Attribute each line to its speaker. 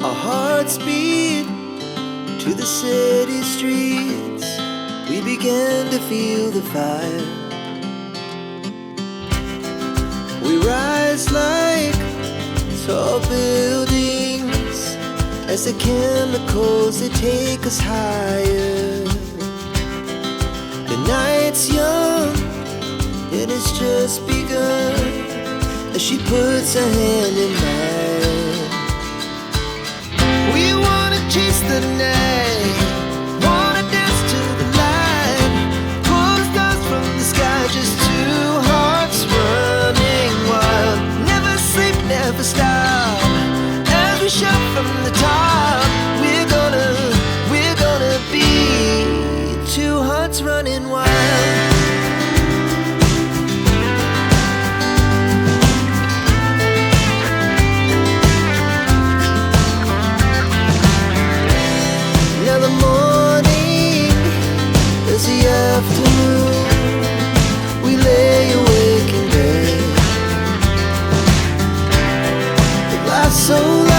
Speaker 1: Our hearts beat to the city streets. We began to feel the fire. We rise like tall buildings as the chemicals, they take us higher. The night's young, it has just begun, as she puts her hand in mine. We wanna chase the night, wanna dance to the light, pull the stars from the sky, just two hearts running wild. Never sleep, never stop, as we shout from the top. We're gonna be two hearts running wild. Now the morning is the afternoon. We lay awake in bed. It lasts so long.